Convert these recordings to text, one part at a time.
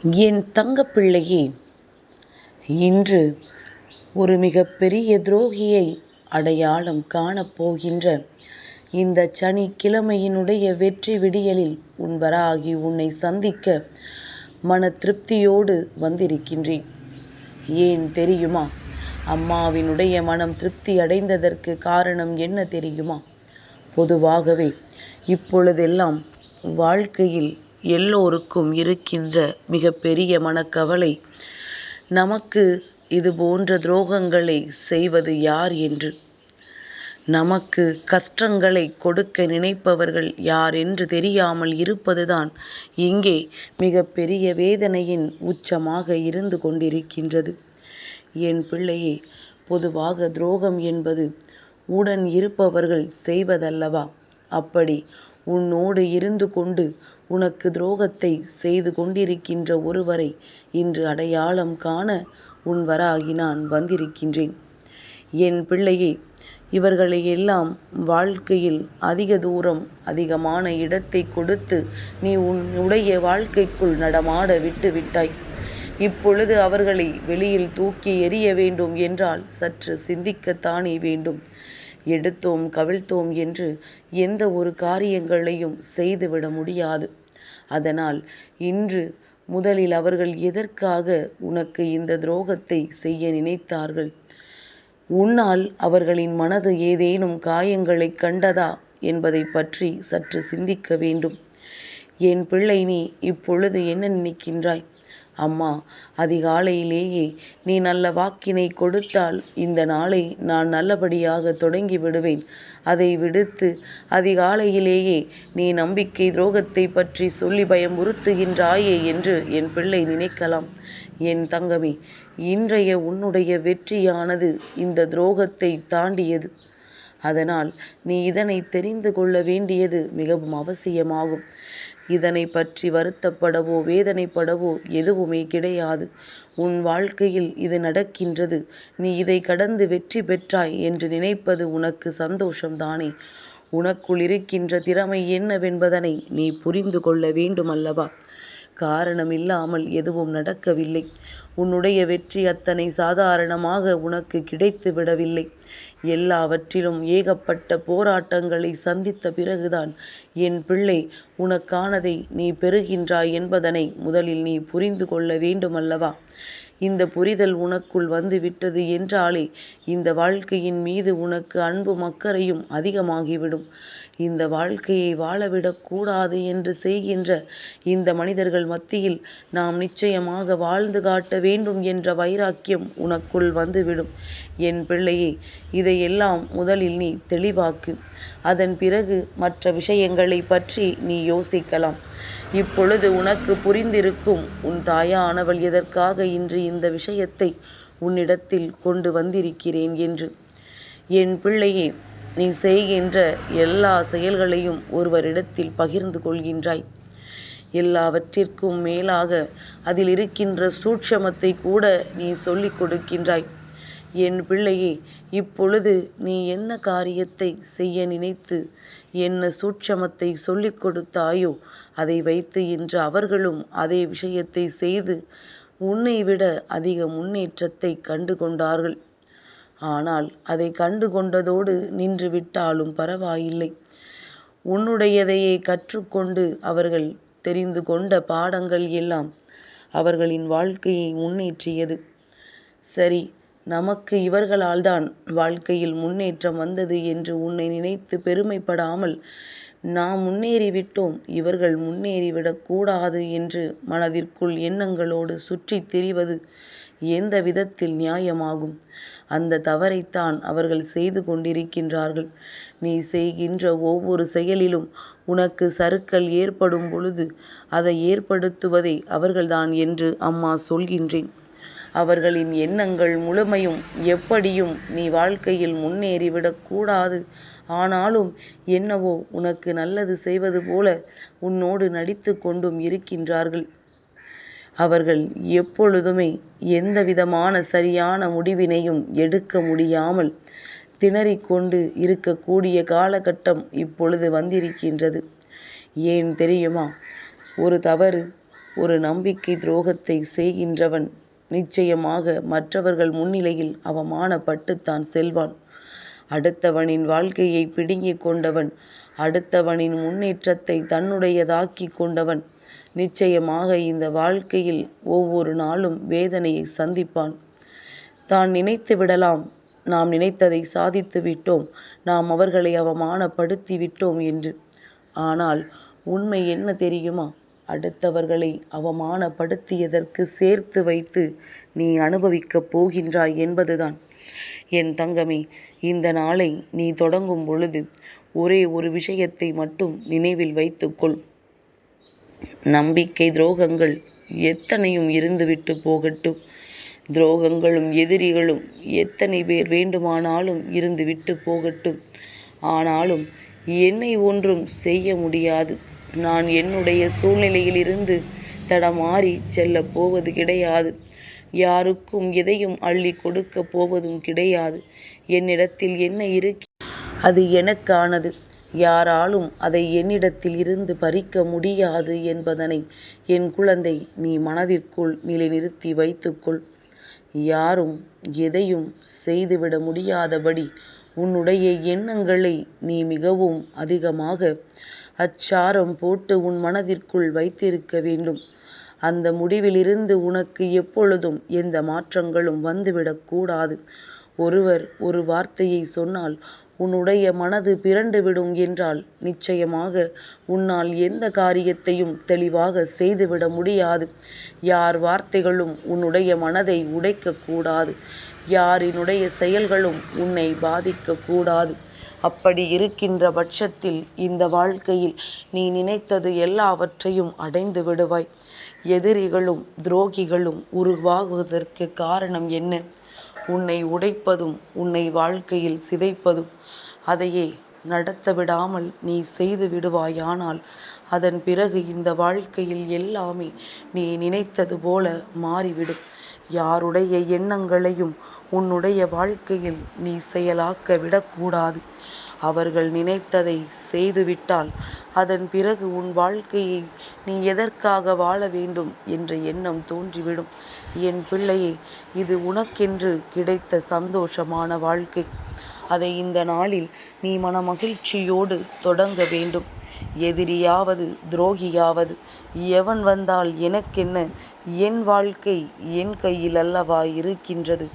என் தங்கப்பிள்ளையே, இன்று ஒரு மிகப்பெரிய துரோகியை அடையாளம் காணப்போகின்ற இந்த சனிக்கிழமையினுடைய வெற்றி விடியலில் உன் வராகி உன்னை சந்திக்க மன திருப்தியோடு வந்திருக்கின்றேன். ஏன் தெரியுமா? அம்மாவினுடைய மனம் திருப்தி அடைந்ததற்கு காரணம் என்ன தெரியுமா? பொதுவாகவே இப்பொழுதெல்லாம் வாழ்க்கையில் எல்லோருக்கும் இருக்கின்ற மிகப்பெரிய மனக்கவலை, நமக்கு இது போன்ற துரோகங்களை செய்வது யார் என்று, நமக்கு கஷ்டங்களை கொடுக்க நினைப்பவர்கள் யார் என்று தெரியாமல் இருப்பதுதான் இங்கே மிகப்பெரிய வேதனையின் உச்சமாக இருந்து கொண்டிருக்கின்றது. என் பிள்ளையே, பொதுவாக துரோகம் என்பது உடன் இருப்பவர்கள் செய்வதல்லவா? அப்படி உன்னோடு இருந்து கொண்டு உனக்கு துரோகத்தை செய்து கொண்டிருக்கின்ற ஒருவரை இன்று அடையாளம் காண உன் வராகி நான் வந்திருக்கின்றேன். என் பிள்ளையே, இவர்களை எல்லாம் வாழ்க்கையில் அதிக தூரம் அதிகமான இடத்தை கொடுத்து நீ உன்னுடைய வாழ்க்கைக்குள் நடமாட விட்டு விட்டாய். இப்பொழுது அவர்களை வெளியில் தூக்கி எறிய வேண்டும் என்றால் சற்று சிந்திக்கத்தானே வேண்டும். எடுத்தோம் கவிழ்த்தோம் என்று எந்த ஒரு காரியங்களையும் செய்துவிட முடியாது. அதனால் இன்று முதலில் அவர்கள் எதற்காக உனக்கு இந்த துரோகத்தை செய்ய நினைத்தார்கள்? உன்னால் அவர்களின் மனது ஏதேனும் காயங்களை கண்டதா என்பதை பற்றி சற்று சிந்திக்க வேண்டும். என் பிள்ளை, நீ இப்பொழுது என்ன நினைக்கின்றாய்? அம்மா, அதிகாலையிலேயே நீ நல்ல வாக்கினை கொடுத்தால் இந்த நாளை நான் நல்லபடியாக தொடங்கி விடுவேன். அதை விடுத்து அதிகாலையிலேயே நீ நம்பிக்கை துரோகத்தை பற்றி சொல்லி பயமுறுத்துகின்றாயே என்று என் பிள்ளை நினைக்கலாம். என் தங்கமே, இன்றைய உன்னுடைய வெற்றியானது இந்த துரோகத்தை தாண்டியது. அதனால் நீ இதனை தெரிந்து கொள்ள வேண்டியது மிகவும் அவசியமாகும். இதனை பற்றி வருத்தப்படவோ வேதனைப்படவோ எதுவுமே கிடையாது. உன் வாழ்க்கையில் இது நடக்கின்றது, நீ இதை கடந்து வெற்றி பெற்றாய் என்று நினைப்பது உனக்கு சந்தோஷம்தானே? உனக்குள் இருக்கின்ற திறமை என்னவென்பதனை நீ புரிந்து கொள்ள வேண்டுமல்லவா? காரணம் இல்லாமல் எதுவும் நடக்கவில்லை. உன்னுடைய வெற்றி அத்தனை சாதாரணமாக உனக்கு கிடைத்து விடவில்லை. எல்லாவற்றிலும் ஏகப்பட்ட போராட்டங்களை சந்தித்த பிறகுதான் என் பிள்ளை உனக்கானதை நீ பெறுகின்றாய் என்பதனை முதலில் நீ புரிந்து கொள்ள வேண்டுமல்லவா? இந்த புரிதல் உனக்குள் வந்து விட்டது என்றாலே இந்த வாழ்க்கையின் மீது உனக்கு அன்பும் அக்கறையும் அதிகமாகிவிடும். இந்த வாழ்க்கையை வாழவிடக்கூடாது என்று செய்கின்ற இந்த மனிதர்கள் மத்தியில் நாம் நிச்சயமாக வாழ்ந்து காட்ட வேண்டும் என்ற வைராக்கியம் உனக்குள் வந்துவிடும். என் பிள்ளையே, இதையெல்லாம் முதலில் நீ தெளிவாக்கு. அதன் பிறகு மற்ற விஷயங்களை பற்றி நீ யோசிக்கலாம். இப்பொழுது உனக்கு புரிந்திருக்கும் உன் தாயானவள் எதற்காக இன்று இந்த விஷயத்தை உன்னிடத்தில் கொண்டு வந்திருக்கிறேன் என்று. என் பிள்ளையே, நீ செய்கின்ற எல்லா செயல்களையும் ஒருவரிடத்தில் பகிர்ந்து கொள்கின்றாய். எல்லாவற்றிற்கும் மேலாக அதில் இருக்கின்ற சூட்சமத்தை கூட நீ சொல்லிக் கொடுக்கின்றாய். என் பிள்ளையே, இப்பொழுது நீ என்ன காரியத்தை செய்ய நினைத்து என்ன சூட்சமத்தை சொல்லிக் கொடுத்தாயோ அதை வைத்து இன்று அவர்களும் அதே விஷயத்தை செய்து உன்னை விட அதிக முன்னேற்றத்தை கண்டு கொண்டார்கள். ஆனால் அதை கண்டு கொண்டதோடு நின்று விட்டாலும் பரவாயில்லை. உன்னுடையதையே கற்றுக்கொண்டு அவர்கள் தெரிந்து கொண்ட பாடங்கள் எல்லாம் அவர்களின் வாழ்க்கையை முன்னேற்றியது. சரி, நமக்கு இவர்களால் தான் வாழ்க்கையில் முன்னேற்றம் வந்தது என்று உன்னை நினைத்து பெருமைப்படாமல், நாம் முன்னேறிவிட்டோம், இவர்கள் முன்னேறிவிடக்கூடாது என்று மனதிற்குள் எண்ணங்களோடு சுற்றி திரிவது எந்த விதத்தில் நியாயமாகும்? அந்த தவறைத்தான் அவர்கள் செய்து கொண்டிருக்கின்றார்கள். நீ செய்கின்ற ஒவ்வொரு செயலிலும் உனக்கு சறுக்கல் ஏற்படும் பொழுது அதை ஏற்படுத்துவதே அவர்கள்தான் என்று அம்மா சொல்கின்றேன். அவர்களின் எண்ணங்கள் முழுமையும் எப்படியும் நீ வாழ்க்கையில் முன்னேறிவிடக்கூடாது, ஆனாலும் என்னவோ உனக்கு நல்லது செய்வது போல உன்னோடு நடித்து கொண்டும் இருக்கின்றார்கள். அவர்கள் எப்பொழுதுமே எந்த விதமான சரியான முடிவினையும் எடுக்க முடியாமல் திணறிக்கொண்டு இருக்கக்கூடிய காலகட்டம் இப்பொழுது வந்திருக்கின்றது. ஏன் தெரியுமா? ஒரு தவறு ஒரு நம்பிக்கை துரோகத்தை செய்கின்றவன் நிச்சயமாக மற்றவர்கள் முன்னிலையில் அவமானப்பட்டுத்தான் செல்வான். அடுத்தவனின் வாழ்க்கையை பிடுங்கிக் கொண்டவன், அடுத்தவனின் முன்னேற்றத்தை தன்னுடையதாக்கி கொண்டவன் நிச்சயமாக இந்த வாழ்க்கையில் ஒவ்வொரு நாளும் வேதனையை சந்திப்பான். தான் நினைத்து விடலாம், நாம் நினைத்ததை சாதித்து விட்டோம், நாம் அவர்களை அவமானப்படுத்தி விட்டோம் என்று. ஆனால் உண்மை என்ன தெரியுமா? அடுத்தவர்களை அவமானப்படுத்தியதற்கு சேர்த்து வைத்து நீ அனுபவிக்கப் போகின்றாய் என்பதுதான். என் தங்கமே, இந்த நாளை நீ தொடங்கும் பொழுது ஒரே ஒரு விஷயத்தை மட்டும் நினைவில் வைத்துக்கொள். நம்பிக்கை துரோகங்கள் எத்தனையும் இருந்துவிட்டு போகட்டும். துரோகங்களும் எதிரிகளும் எத்தனை பேர் வேண்டுமானாலும் இருந்துவிட்டு போகட்டும். ஆனாலும் என்னை ஒன்றும் செய்ய முடியாது. நான் என்னுடைய சூழ்நிலையிலிருந்து தடமாறி செல்லப் போவது கிடையாது. யாருக்கும் எதையும் அள்ளி கொடுக்க போவதும் கிடையாது. என்னிடத்தில் என்ன அது எனக்கானது. யாராலும் அதை என்னிடத்தில் இருந்து பறிக்க முடியாது என்பதனை என் குழந்தை நீ மனதிற்குள் நிலைநிறுத்தி வைத்துக்கொள். யாரும் எதையும் செய்துவிட முடியாதபடி உன்னுடைய எண்ணங்களை நீ மிகவும் அதிகமாக அச்சாரம் போட்டு உன் மனதிற்குள் வைத்திருக்க வேண்டும். அந்த முடிவிலிருந்து உனக்கு எப்பொழுதும் எந்த மாற்றங்களும் வந்துவிடக்கூடாது. ஒருவர் ஒரு வார்த்தையை சொன்னால் உன்னுடைய மனது பிறண்டுவிடும் என்றால் நிச்சயமாக உன்னால் எந்த காரியத்தையும் தெளிவாக செய்துவிட முடியாது. யார் வார்த்தைகளும் உன்னுடைய மனதை உடைக்கக்கூடாது. யாரினுடைய செயல்களும் உன்னை பாதிக்கக்கூடாது. அப்படி இருக்கின்ற பட்சத்தில் இந்த வாழ்க்கையில் நீ நினைத்தது எல்லாவற்றையும் அடைந்து விடுவாய். எதிரிகளும் துரோகிகளும் உருவாகுவதற்கு காரணம் என்ன? உன்னை உடைப்பதும் உன்னை வாழ்க்கையில் சிதைப்பதும். அதையே நடத்த விடாமல் நீ செய்து விடுவாயானால் அதன் பிறகு இந்த வாழ்க்கையில் எல்லாமே நீ நினைத்தது போல மாறிவிடும். யாருடைய எண்ணங்களையும் உன்னுடைய வாழ்க்கையில் நீ செயலாக்க விடக்கூடாது. அவர்கள் நினைத்ததை செய்துவிட்டால் அதன் பிறகு உன் வாழ்க்கையை நீ எதற்காக வாழ வேண்டும் என்ற எண்ணம் தோன்றிவிடும். என் பிள்ளையே, இது உனக்கென்று கிடைத்த சந்தோஷமான வாழ்க்கை. அதை இந்த நாளில் நீ மனமகிழ்ச்சியோடு தொடங்க வேண்டும். எதிரியாவது துரோகியாவது எவன் வந்தால் எனக்கென்ன? என் வாழ்க்கை என் கையில் அல்லவா இருக்கின்றது.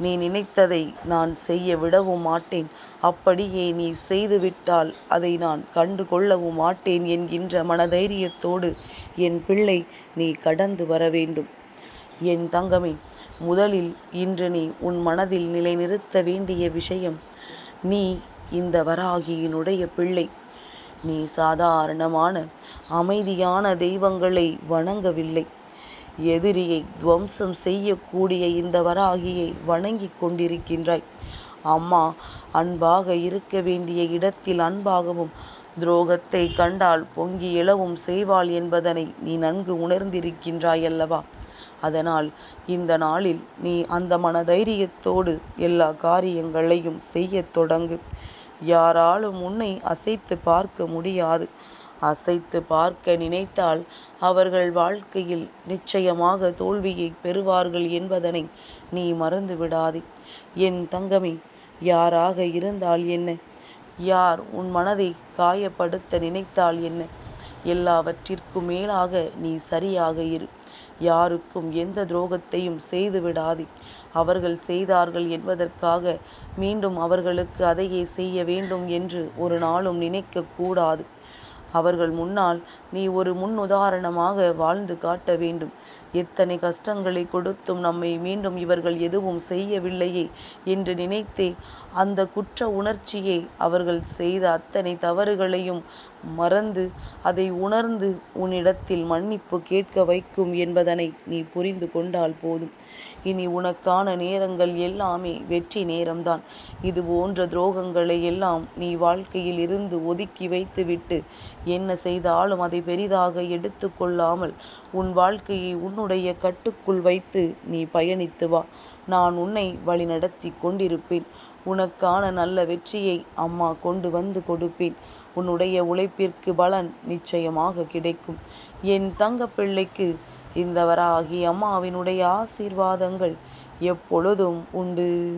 நீ நினைத்ததை நான் செய்ய விடவும் மாட்டேன். அப்படியே நீ செய்துவிட்டால் அதை நான் கண்டு கொள்ளவும் மாட்டேன் என்கின்ற மனதைரியத்தோடு என் பிள்ளை நீ கடந்து வர வேண்டும். என் தங்கமே, முதலில் இன்று நீ உன் மனதில் நிலைநிறுத்த வேண்டிய விஷயம், நீ இந்த வராகியினுடைய பிள்ளை. நீ சாதாரணமான அமைதியான தெய்வங்களை வணங்கவில்லை. எதிரியை துவம்சம் செய்யக்கூடிய இந்த வராகியை வணங்கி கொண்டிருக்கின்றாய். அம்மா அன்பாக இருக்க வேண்டிய இடத்தில் அன்பாகவும், துரோகத்தை கண்டால் பொங்கி எழவும் செய்வாள் என்பதனை நீ நன்கு உணர்ந்திருக்கின்றாய் அல்லவா? அதனால் இந்த நாளில் நீ அந்த மனதைரியத்தோடு எல்லா காரியங்களையும் செய்ய தொடங்கு. யாராலும் உன்னை அசைத்து பார்க்க முடியாது. அசைத்து பார்க்க நினைத்தால் அவர்கள் வாழ்க்கையில் நிச்சயமாக தோல்வியை பெறுவார்கள் என்பதனை நீ மறந்து விடாதே. என் தங்கமே, யாராக இருந்தால் என்ன? யார் உன் மனதை காயப்படுத்த நினைத்தால் என்ன? எல்லாவற்றிற்கும் மேலாக நீ சரியாக இரு. யாருக்கும் எந்த துரோகத்தையும் செய்து விடாதே. அவர்கள் செய்தார்கள் என்பதற்காக மீண்டும் அவர்களுக்கு அதையே செய்ய வேண்டும் என்று ஒரு நாளும் நினைக்கக்கூடாது. அவர்கள் முன்னால் நீ ஒரு முன்னுதாரணமாக வாழ்ந்து காட்ட வேண்டும். எத்தனை கஷ்டங்களை கொடுத்தும் நம்மை மீண்டும் இவர்கள் எதுவும் செய்யவில்லையே என்று நினைத்தே அந்த குற்ற உணர்ச்சியை அவர்கள் செய்த அத்தனை தவறுகளையும் மறந்து அதை உணர்ந்து உன்னிடத்தில் மன்னிப்பு கேட்க வைக்கும் என்பதனை நீ புரிந்து கொண்டால் போதும். இனி உனக்கான நேரங்கள் எல்லாமே வெற்றி நேரம்தான். இது போன்ற துரோகங்களை எல்லாம் நீ வாழ்க்கையில் இருந்து ஒதுக்கி வைத்துவிட்டு என்ன செய்தாலும் அதை பெரிதாக எடுத்து கொள்ளாமல் உன் வாழ்க்கையை உன்னுடைய கட்டுக்குள் வைத்து நீ பயணித்து வா. நான் உன்னை வழிநடத்தி கொண்டிருப்பேன். உனக்கான நல்ல வெற்றியை அம்மா கொண்டு வந்து கொடுப்பேன். உன்னுடைய உழைப்பிற்கு பலன் நிச்சயமாக கிடைக்கும். என் தங்க பிள்ளைக்கு இந்த வராகி அம்மாவினுடைய ஆசீர்வாதங்கள் எப்பொழுதும் உண்டு.